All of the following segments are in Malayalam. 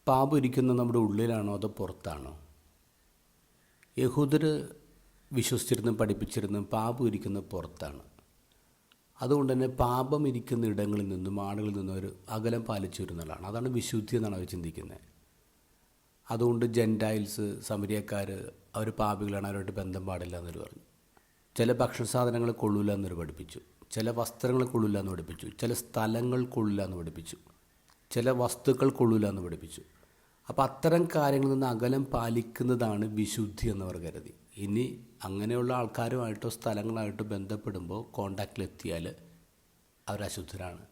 പാപം ഇരിക്കുന്നത് നമ്മുടെ ഉള്ളിലാണോ അതോ പുറത്താണോ? യഹൂദർ വിശ്വസിച്ചിരുന്നും പഠിപ്പിച്ചിരുന്നും പാപം ഇരിക്കുന്നത് പുറത്താണ്. അതുകൊണ്ട് തന്നെ പാപം ഇരിക്കുന്ന ഇടങ്ങളിൽ നിന്നും ആളുകളിൽ നിന്നും ഒരു അകലം പാലിച്ചു വരുന്നതാണ്. അതാണ് വിശുദ്ധി എന്നാണ് അവർ ചിന്തിക്കുന്നത്. അതുകൊണ്ട് ജെൻറ്റൈൽസ്, സമരിയക്കാർ അവർ പാപികളാണ്, അവരുമായിട്ട് ബന്ധം പാടില്ല എന്നൊരു പറഞ്ഞു. ചില ഭക്ഷണ സാധനങ്ങൾ കൊള്ളില്ല എന്നൊരു പഠിപ്പിച്ചു, ചില വസ്ത്രങ്ങൾ കൊള്ളില്ല എന്ന് പഠിപ്പിച്ചു, ചില സ്ഥലങ്ങൾ കൊള്ളില്ല എന്ന് പഠിപ്പിച്ചു, ചില വസ്തുക്കൾ കൊള്ളില്ല എന്ന് പഠിപ്പിച്ചു. അപ്പോൾ അത്തരം കാര്യങ്ങളിൽ നിന്ന് അകലം പാലിക്കുന്നതാണ് വിശുദ്ധി എന്നവർ കരുതി. ഇനി അങ്ങനെയുള്ള ആൾക്കാരുമായിട്ടോ സ്ഥലങ്ങളായിട്ടോ ബന്ധപ്പെടുമ്പോൾ കോണ്ടാക്റ്റിലെത്തിയാൽ അവർ അശുദ്ധരാണ്.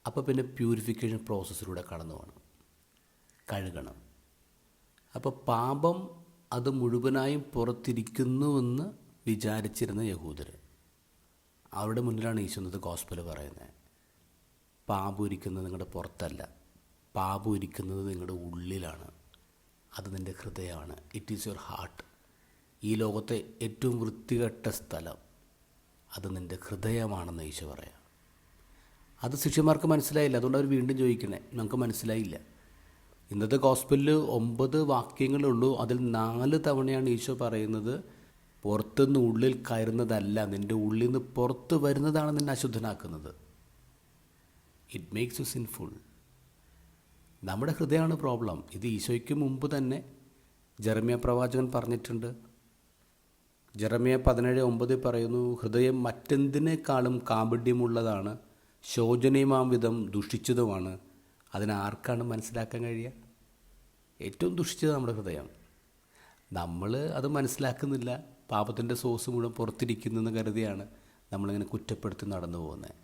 അപ്പോൾ പിന്നെ പ്യൂരിഫിക്കേഷൻ പ്രോസസ്സിലൂടെ കടന്നു പോകണം, കഴുകണം. അപ്പോൾ പാപം അത് മുഴുവനായും പുറത്തിരിക്കുന്നുവെന്ന് വിചാരിച്ചിരുന്ന യഹൂദർ, അവരുടെ മുന്നിലാണ് ഈശോന്നത് ഗോസ്പൽ പറയുന്നത്. പാപം ഇരിക്കുന്നത് നിങ്ങളുടെ പുറത്തല്ല, പാപം ഇരിക്കുന്നത് നിങ്ങളുടെ ഉള്ളിലാണ്. അത് നിൻ്റെ ഹൃദയമാണ്. It is your heart. ഈ ലോകത്തെ ഏറ്റവും വൃത്തികെട്ട സ്ഥലം അത് നിൻ്റെ ഹൃദയമാണെന്ന് ഈശോ പറയാം. അത് ശിഷ്യന്മാർക്ക് മനസ്സിലായില്ല. അതുകൊണ്ട് അവർ വീണ്ടും ചോദിക്കണേ, നമുക്ക് മനസ്സിലായില്ല. ഇന്നത്തെ ഗോസ്പലിൽ 9 വാക്യങ്ങളുള്ളൂ. അതിൽ 4 തവണയാണ് ഈശോ പറയുന്നത് പുറത്തുനിന്ന് ഉള്ളിൽ കയറുന്നതല്ല, നിൻ്റെ ഉള്ളിൽ നിന്ന് പുറത്ത് വരുന്നതാണ് നിന്നെ അശുദ്ധനാക്കുന്നത്. It makes you sinful. നമ്മുടെ ഹൃദയമാണ് പ്രോബ്ലം. ഇത് ഈശോയ്ക്ക് മുമ്പ് തന്നെ ജെറമ്യ പ്രവാചകൻ പറഞ്ഞിട്ടുണ്ട്. ജെറമ്യ 17:9 പറയുന്നു, ഹൃദയം മറ്റെന്തിനേക്കാളും കാപഢ്യമുള്ളതാണ്, ശോചനീയമാം വിധം ദുഷിച്ചതുമാണ്, അതിനാർക്കാണ് മനസ്സിലാക്കാൻ കഴിയുക? ഏറ്റവും ദുഷിച്ചത് നമ്മുടെ ഹൃദയം. നമ്മൾ അത് മനസ്സിലാക്കുന്നില്ല. പാപത്തിൻ്റെ സോഴ്സ് മുഴുവൻ പുറത്തിരിക്കുന്നെന്ന് കരുതിയാണ് നമ്മളിങ്ങനെ കുറ്റപ്പെടുത്തി നടന്നു പോകുന്നത്.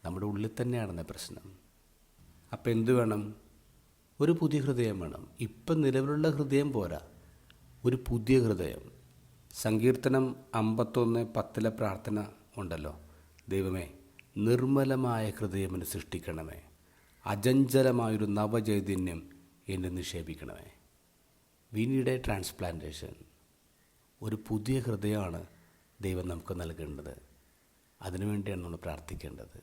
നമ്മുടെ ഉള്ളിൽ തന്നെയാണെന്ന പ്രശ്നം. അപ്പം എന്ത് വേണം? ഒരു പുതിയ ഹൃദയം വേണം. ഇപ്പം നിലവിലുള്ള ഹൃദയം പോരാ, ഒരു പുതിയ ഹൃദയം. സങ്കീർത്തനം 51:10 പ്രാർത്ഥന ഉണ്ടല്ലോ, ദൈവമേ നിർമ്മലമായ ഹൃദയം എന്നെ സൃഷ്ടിക്കണമേ, അചഞ്ചലമായൊരു നവചൈതന്യം എന്നെ നിക്ഷേപിക്കണമേ. We need a transplantation. ഒരു പുതിയ ഹൃദയമാണ് ദൈവം നമുക്ക് നൽകേണ്ടത്. അതിനുവേണ്ടിയാണ് നമ്മൾ പ്രാർത്ഥിക്കേണ്ടത്.